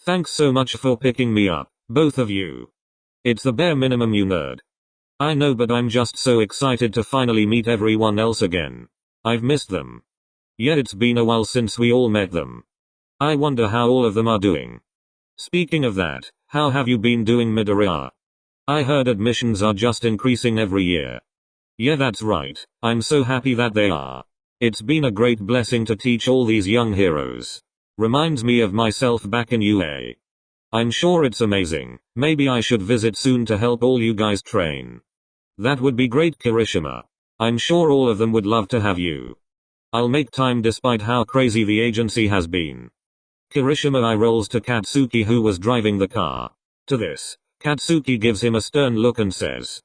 Thanks so much for picking me up, both of you. It's the bare minimum, you nerd. I know, but I'm just so excited to finally meet everyone else again. I've missed them. Yeah, it's been a while since we all met them. I wonder how all of them are doing. Speaking of that, how have you been doing, Midoriya? I heard admissions are just increasing every year. Yeah, that's right. I'm so happy that they are. It's been a great blessing to teach all these young heroes. Reminds me of myself back in UA. I'm sure it's amazing. Maybe I should visit soon to help all you guys train. That would be great, Kirishima. I'm sure all of them would love to have you. I'll make time despite how crazy the agency has been. Kirishima eye rolls to Katsuki, who was driving the car. To this, Katsuki gives him a stern look and says,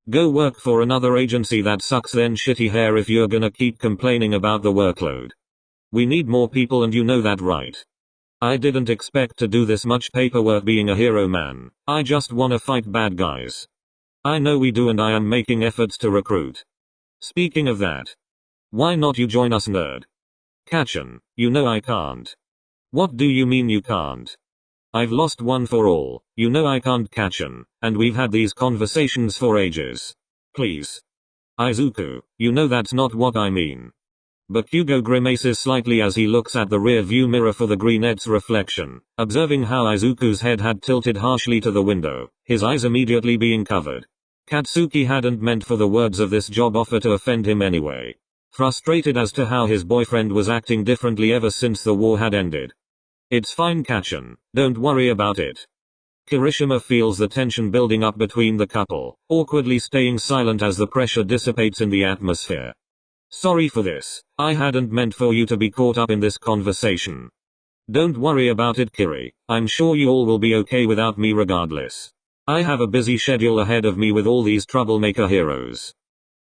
"Go work for another agency that sucks then, shitty hair, if you're gonna keep complaining about the workload. We need more people and you know that, right? I didn't expect to do this much paperwork being a hero, man. I just wanna fight bad guys. I know we do, and I am making efforts to recruit. Speaking of that, why not you join us, nerd? Kachan, you know I can't." "What do you mean you can't? I've lost one for all, you know I can't, Kachan, and we've had these conversations for ages. Please. Izuku, you know that's not what I mean." Bakugo grimaces slightly as he looks at the rear view mirror for the greenette's reflection, observing how Izuku's head had tilted harshly to the window, his eyes immediately being covered. Katsuki hadn't meant for the words of this job offer to offend him anyway. Frustrated as to how his boyfriend was acting differently ever since the war had ended. "It's fine, Kachan, don't worry about it." Kirishima feels the tension building up between the couple, awkwardly staying silent as the pressure dissipates in the atmosphere. "Sorry for this, I hadn't meant for you to be caught up in this conversation." "Don't worry about it, Kiri, I'm sure you all will be okay without me regardless. I have a busy schedule ahead of me with all these troublemaker heroes."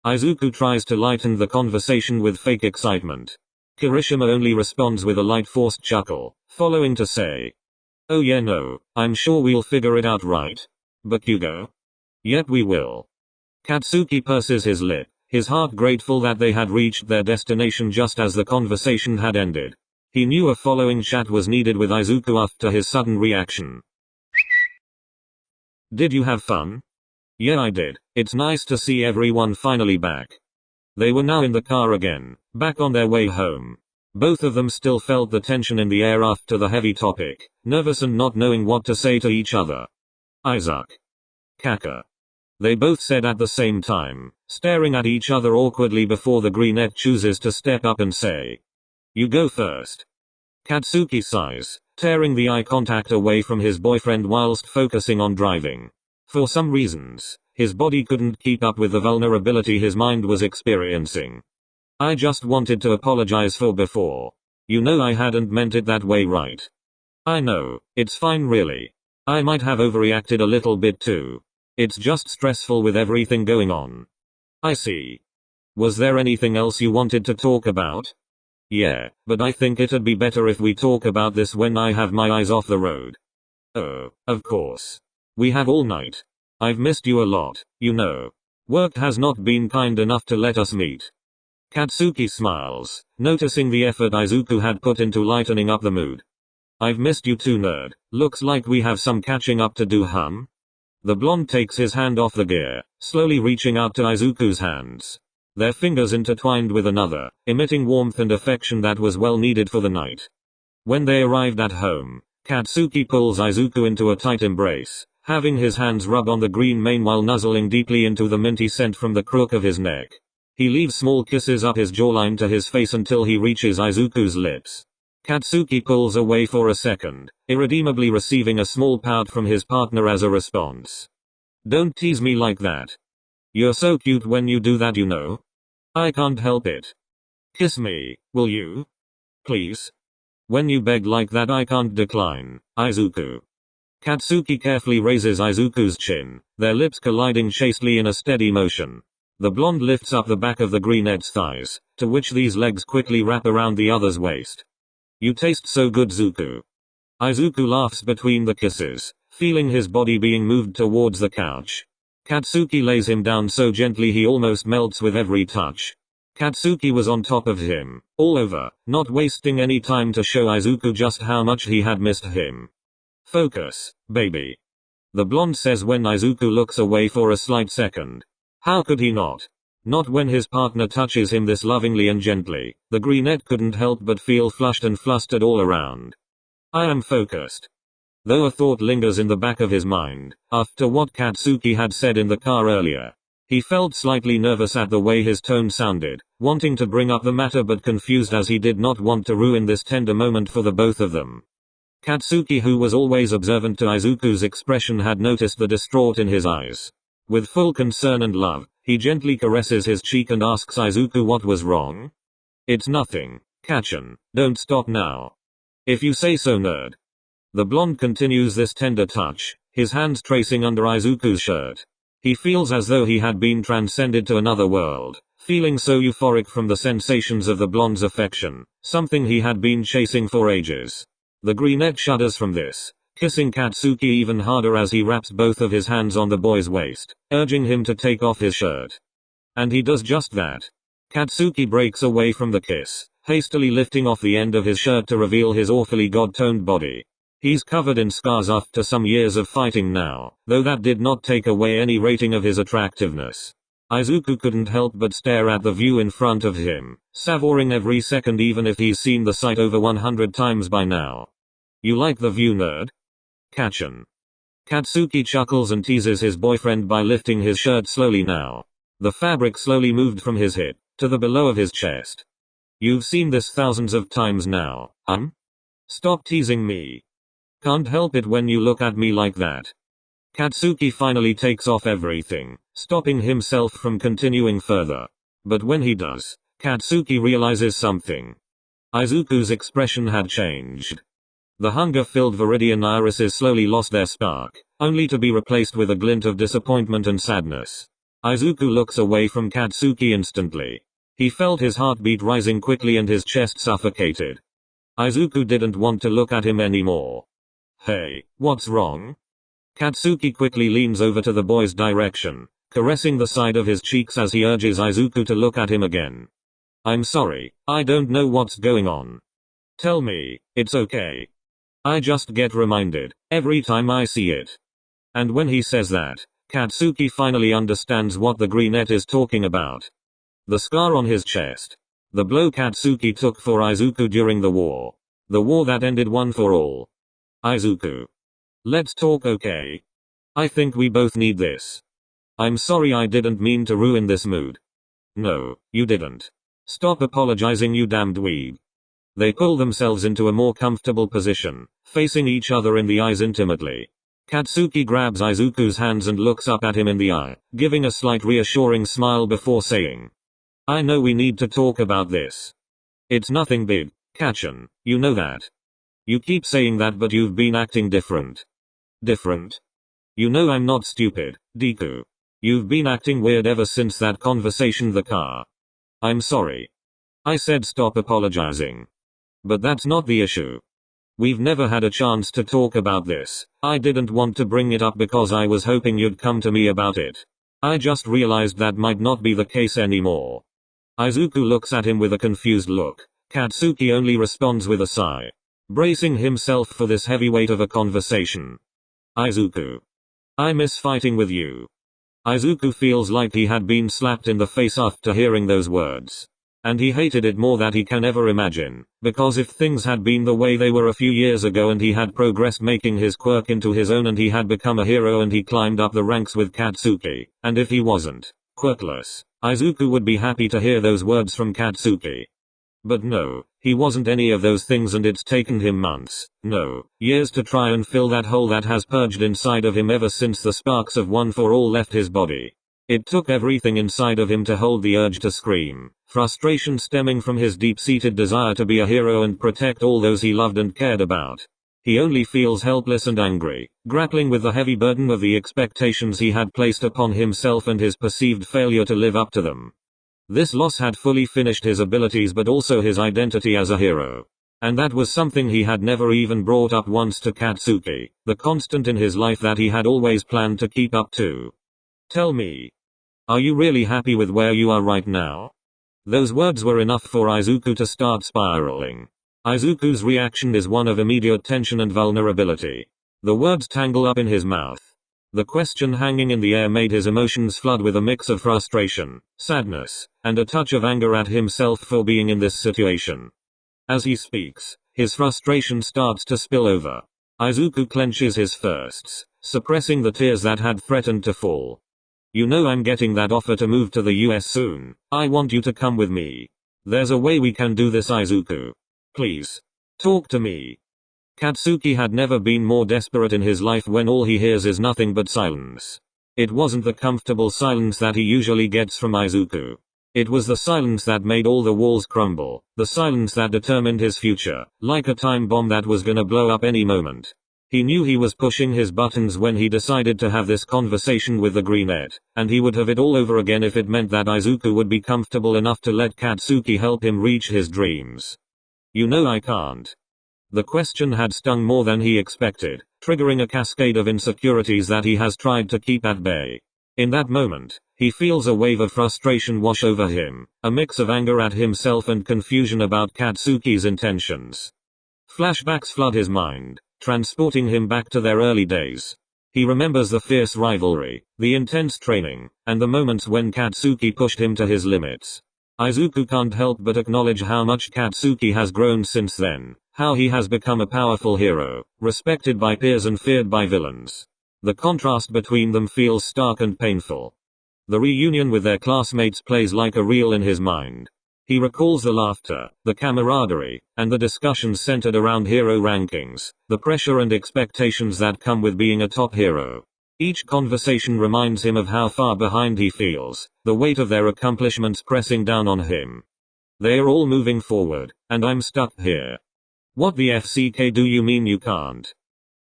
Izuku tries to lighten the conversation with fake excitement. Kirishima only responds with a light forced chuckle, following to say, "Oh yeah, no, I'm sure we'll figure it out, right, Bakugo?" "Yep, we will." Katsuki purses his lip, his heart grateful that they had reached their destination just as the conversation had ended. He knew a following chat was needed with Izuku after his sudden reaction. "Did you have fun?" "Yeah, I did. It's nice to see everyone finally back." They were now in the car again, back on their way home. Both of them still felt the tension in the air after the heavy topic, nervous and not knowing what to say to each other. "Isaac. Kaka." They both said at the same time, staring at each other awkwardly before the greenette chooses to step up and say, "You go first." Katsuki sighs, tearing the eye contact away from his boyfriend whilst focusing on driving. For some reasons, his body couldn't keep up with the vulnerability his mind was experiencing. "I just wanted to apologize for before. You know I hadn't meant it that way, right?" "I know, it's fine really. I might have overreacted a little bit too. It's just stressful with everything going on." "I see. Was there anything else you wanted to talk about?" "Yeah, but I think it'd be better if we talk about this when I have my eyes off the road." "Oh, of course. We have all night. I've missed you a lot, you know. Work has not been kind enough to let us meet." Katsuki smiles, noticing the effort Izuku had put into lightening up the mood. "I've missed you too, nerd. Looks like we have some catching up to do, hum?" The blonde takes his hand off the gear, slowly reaching out to Izuku's hands. Their fingers intertwined with another, emitting warmth and affection that was well needed for the night. When they arrived at home, Katsuki pulls Izuku into a tight embrace, having his hands rub on the green mane while nuzzling deeply into the minty scent from the crook of his neck. He leaves small kisses up his jawline to his face until he reaches Izuku's lips. Katsuki pulls away for a second, irredeemably receiving a small pout from his partner as a response. "Don't tease me like that. You're so cute when you do that, you know. I can't help it. Kiss me, will you? Please. When you beg like that I can't decline, Izuku." Katsuki carefully raises Izuku's chin, their lips colliding chastely in a steady motion. The blonde lifts up the back of the greenette's thighs, to which these legs quickly wrap around the other's waist. "You taste so good, Zuku." Izuku laughs between the kisses, feeling his body being moved towards the couch. Katsuki lays him down so gently he almost melts with every touch. Katsuki was on top of him, all over, not wasting any time to show Izuku just how much he had missed him. Focus, baby. The blonde says when Izuku looks away for a slight second. How could he not? Not when his partner touches him this lovingly and gently. The brunette couldn't help but feel flushed and flustered all around. I am focused. Though a thought lingers in the back of his mind, after what Katsuki had said in the car earlier. He felt slightly nervous at the way his tone sounded, wanting to bring up the matter but confused as he did not want to ruin this tender moment for the both of them. Katsuki, who was always observant to Izuku's expression, had noticed the distraught in his eyes. With full concern and love, he gently caresses his cheek and asks Izuku what was wrong. It's nothing, Kachan, don't stop now. If you say so, nerd. The blonde continues this tender touch, his hands tracing under Izuku's shirt. He feels as though he had been transcended to another world, feeling so euphoric from the sensations of the blonde's affection, something he had been chasing for ages. The brunette shudders from this, kissing Katsuki even harder as he wraps both of his hands on the boy's waist, urging him to take off his shirt. And he does just that. Katsuki breaks away from the kiss, hastily lifting off the end of his shirt to reveal his awfully god-toned body. He's covered in scars after some years of fighting now, though that did not take away any rating of his attractiveness. Izuku couldn't help but stare at the view in front of him, savoring every second even if he's seen the sight over 100 times by now. You like the view, nerd? Kachan. Katsuki chuckles and teases his boyfriend by lifting his shirt slowly now. The fabric slowly moved from his hip, to the below of his chest. You've seen this thousands of times now, Stop teasing me. Can't help it when you look at me like that. Katsuki finally takes off everything, stopping himself from continuing further. But when he does, Katsuki realizes something. Izuku's expression had changed. The hunger-filled viridian irises slowly lost their spark, only to be replaced with a glint of disappointment and sadness. Izuku looks away from Katsuki instantly. He felt his heartbeat rising quickly and his chest suffocated. Izuku didn't want to look at him anymore. Hey, what's wrong? Katsuki quickly leans over to the boy's direction, caressing the side of his cheeks as he urges Izuku to look at him again. I'm sorry, I don't know what's going on. Tell me, it's okay. I just get reminded, every time I see it. And when he says that, Katsuki finally understands what the brunette is talking about. The scar on his chest. The blow Katsuki took for Izuku during the war. The war that ended one for all. Izuku. Let's talk, okay? I think we both need this. I'm sorry, I didn't mean to ruin this mood. No, you didn't. Stop apologizing, you damned dweeb. They pull themselves into a more comfortable position, facing each other in the eyes intimately. Katsuki grabs Izuku's hands and looks up at him in the eye, giving a slight reassuring smile before saying, I know we need to talk about this. It's nothing big, Kachan, you know that. You keep saying that, but you've been acting different. Different? You know I'm not stupid, Deku. You've been acting weird ever since that conversation in the car. I'm sorry. I said stop apologizing. But that's not the issue. We've never had a chance to talk about this. I didn't want to bring it up because I was hoping you'd come to me about it. I just realized that might not be the case anymore. Izuku looks at him with a confused look. Katsuki only responds with a sigh, bracing himself for this heavy weight of a conversation. Izuku. I miss fighting with you. Izuku feels like he had been slapped in the face after hearing those words. And he hated it more than he can ever imagine, because if things had been the way they were a few years ago and he had progressed making his quirk into his own and he had become a hero and he climbed up the ranks with Katsuki, and if he wasn't quirkless, Izuku would be happy to hear those words from Katsuki. But no, he wasn't any of those things, and it's taken him months, no, years to try and fill that hole that has purged inside of him ever since the sparks of One for All left his body. It took everything inside of him to hold the urge to scream, frustration stemming from his deep-seated desire to be a hero and protect all those he loved and cared about. He only feels helpless and angry, grappling with the heavy burden of the expectations he had placed upon himself and his perceived failure to live up to them. This loss had fully finished his abilities but also his identity as a hero. And that was something he had never even brought up once to Katsuki, the constant in his life that he had always planned to keep up to. Tell me. Are you really happy with where you are right now? Those words were enough for Izuku to start spiraling. Izuku's reaction is one of immediate tension and vulnerability. The words tangle up in his mouth. The question hanging in the air made his emotions flood with a mix of frustration, sadness, and a touch of anger at himself for being in this situation. As he speaks, his frustration starts to spill over. Izuku clenches his fists, suppressing the tears that had threatened to fall. You know I'm getting that offer to move to the US soon. I want you to come with me. There's a way we can do this, Izuku. Please. Talk to me. Katsuki had never been more desperate in his life when all he hears is nothing but silence. It wasn't the comfortable silence that he usually gets from Izuku. It was the silence that made all the walls crumble, the silence that determined his future, like a time bomb that was gonna blow up any moment. He knew he was pushing his buttons when he decided to have this conversation with the greenette, and he would have it all over again if it meant that Izuku would be comfortable enough to let Katsuki help him reach his dreams. You know I can't. The question had stung more than he expected, triggering a cascade of insecurities that he has tried to keep at bay. In that moment, he feels a wave of frustration wash over him, a mix of anger at himself and confusion about Katsuki's intentions. Flashbacks flood his mind, transporting him back to their early days. He remembers the fierce rivalry, the intense training, and the moments when Katsuki pushed him to his limits. Izuku can't help but acknowledge how much Katsuki has grown since then, how he has become a powerful hero, respected by peers and feared by villains. The contrast between them feels stark and painful. The reunion with their classmates plays like a reel in his mind. He recalls the laughter, the camaraderie, and the discussions centered around hero rankings, the pressure and expectations that come with being a top hero. Each conversation reminds him of how far behind he feels, the weight of their accomplishments pressing down on him. They are all moving forward, and I'm stuck here. What the FCK do you mean you can't?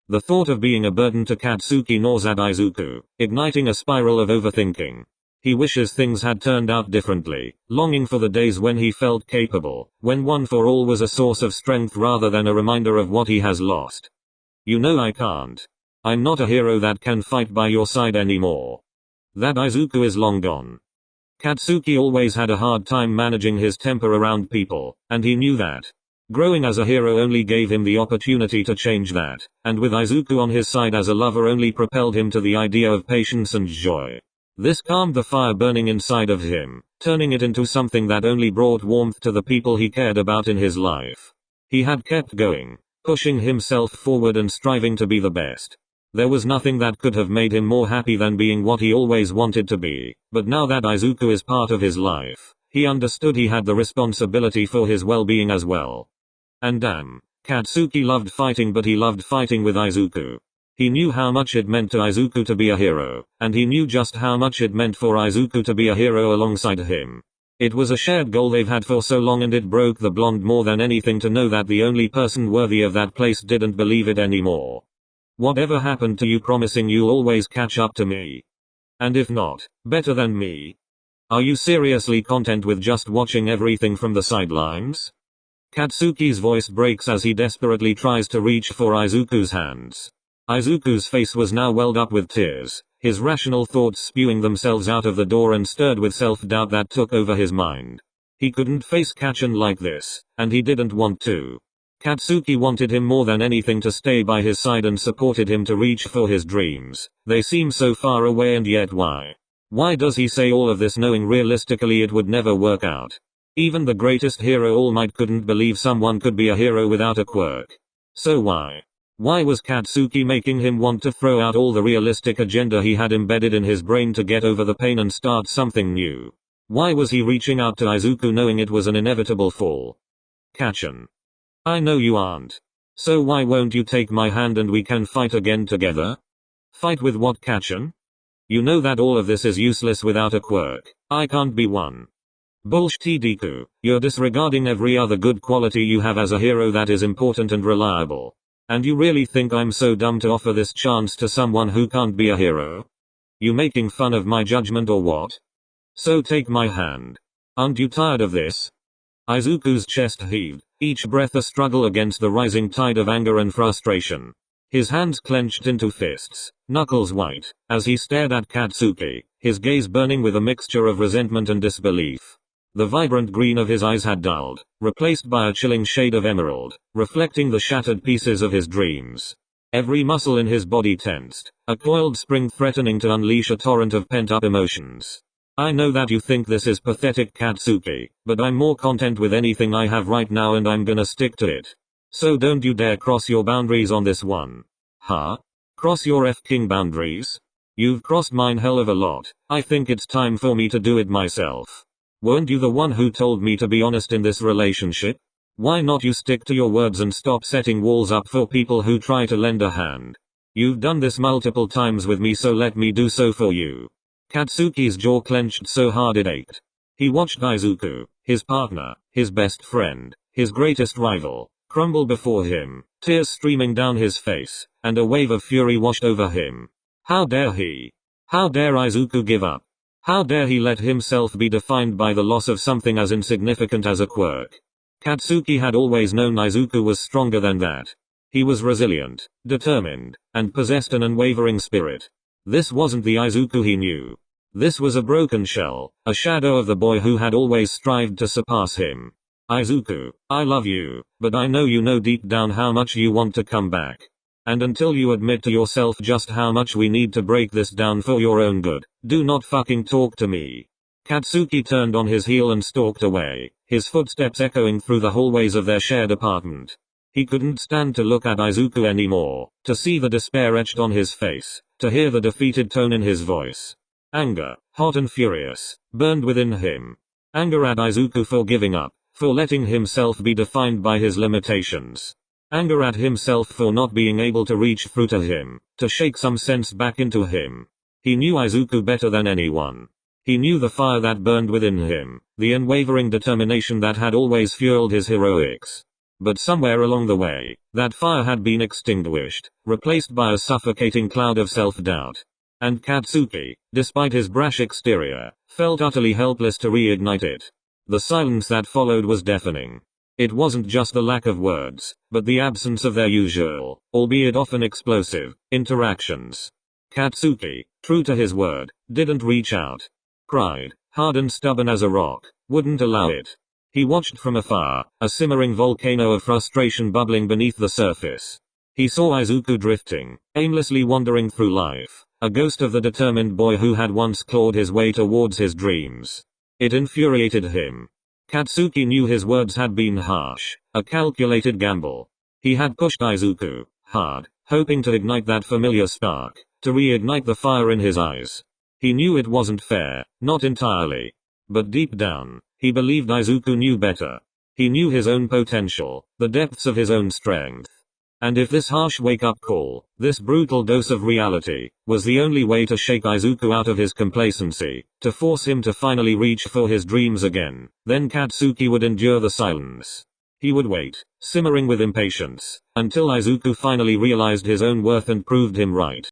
The thought of being a burden to Katsuki gnaws at Izuku, igniting a spiral of overthinking. He wishes things had turned out differently, longing for the days when he felt capable, when One for All was a source of strength rather than a reminder of what he has lost. You know I can't. I'm not a hero that can fight by your side anymore. That Izuku is long gone. Katsuki always had a hard time managing his temper around people, and he knew that. Growing as a hero only gave him the opportunity to change that, and with Izuku on his side as a lover only propelled him to the idea of patience and joy. This calmed the fire burning inside of him, turning it into something that only brought warmth to the people he cared about in his life. He had kept going, pushing himself forward and striving to be the best. There was nothing that could have made him more happy than being what he always wanted to be, but now that Izuku is part of his life, he understood he had the responsibility for his well-being as well. And damn, Katsuki loved fighting, but he loved fighting with Izuku. He knew how much it meant to Izuku to be a hero, and he knew just how much it meant for Izuku to be a hero alongside him. It was a shared goal they've had for so long, and it broke the blonde more than anything to know that the only person worthy of that place didn't believe it anymore. Whatever happened to you promising you'll always catch up to me? And if not, better than me? Are you seriously content with just watching everything from the sidelines? Katsuki's voice breaks as he desperately tries to reach for Izuku's hands. Izuku's face was now welled up with tears, his rational thoughts spewing themselves out of the door and stirred with self-doubt that took over his mind. He couldn't face Kachan like this, and he didn't want to. Katsuki wanted him more than anything to stay by his side and supported him to reach for his dreams. They seem so far away, and yet why? Why does he say all of this knowing realistically it would never work out? Even the greatest hero All Might couldn't believe someone could be a hero without a quirk. So why? Why was Katsuki making him want to throw out all the realistic agenda he had embedded in his brain to get over the pain and start something new? Why was he reaching out to Izuku knowing it was an inevitable fall? Kachan. I know you aren't. So why won't you take my hand and we can fight again together? Fight with what, Kachan? You know that all of this is useless without a quirk. I can't be one. Bullshit, Deku. You're disregarding every other good quality you have as a hero that is important and reliable. And you really think I'm so dumb to offer this chance to someone who can't be a hero? You making fun of my judgment or what? So take my hand. Aren't you tired of this? Izuku's chest heaved, each breath a struggle against the rising tide of anger and frustration. His hands clenched into fists, knuckles white, as he stared at Katsuki, his gaze burning with a mixture of resentment and disbelief. The vibrant green of his eyes had dulled, replaced by a chilling shade of emerald, reflecting the shattered pieces of his dreams. Every muscle in his body tensed, a coiled spring threatening to unleash a torrent of pent-up emotions. I know that you think this is pathetic, Katsuki, but I'm more content with anything I have right now and I'm gonna stick to it. So don't you dare cross your boundaries on this one. Huh? Cross your f-king boundaries? You've crossed mine hell of a lot. I think it's time for me to do it myself. Weren't you the one who told me to be honest in this relationship? Why not you stick to your words and stop setting walls up for people who try to lend a hand? You've done this multiple times with me, so let me do so for you. Katsuki's jaw clenched so hard it ached. He watched Izuku, his partner, his best friend, his greatest rival, crumble before him, tears streaming down his face, and a wave of fury washed over him. How dare he? How dare Izuku give up? How dare he let himself be defined by the loss of something as insignificant as a quirk? Katsuki had always known Izuku was stronger than that. He was resilient, determined, and possessed an unwavering spirit. This wasn't the Izuku he knew. This was a broken shell, a shadow of the boy who had always strived to surpass him. Izuku, I love you, but I know you know deep down how much you want to come back. And until you admit to yourself just how much we need to break this down for your own good, do not fucking talk to me. Katsuki turned on his heel and stalked away, his footsteps echoing through the hallways of their shared apartment. He couldn't stand to look at Izuku anymore, to see the despair etched on his face, to hear the defeated tone in his voice. Anger, hot and furious, burned within him. Anger at Izuku for giving up, for letting himself be defined by his limitations. Anger at himself for not being able to reach through to him, to shake some sense back into him. He knew Izuku better than anyone. He knew the fire that burned within him, the unwavering determination that had always fueled his heroics. But somewhere along the way, that fire had been extinguished, replaced by a suffocating cloud of self-doubt. And Katsuki, despite his brash exterior, felt utterly helpless to reignite it. The silence that followed was deafening. It wasn't just the lack of words, but the absence of their usual, albeit often explosive, interactions. Katsuki, true to his word, didn't reach out. Pride, hard and stubborn as a rock, wouldn't allow it. He watched from afar, a simmering volcano of frustration bubbling beneath the surface. He saw Izuku drifting, aimlessly wandering through life, a ghost of the determined boy who had once clawed his way towards his dreams. It infuriated him. Katsuki knew his words had been harsh, a calculated gamble. He had pushed Izuku hard, hoping to ignite that familiar spark, to reignite the fire in his eyes. He knew it wasn't fair, not entirely. But deep down, he believed Izuku knew better. He knew his own potential, the depths of his own strength. And if this harsh wake-up call, this brutal dose of reality, was the only way to shake Izuku out of his complacency, to force him to finally reach for his dreams again, then Katsuki would endure the silence. He would wait, simmering with impatience, until Izuku finally realized his own worth and proved him right.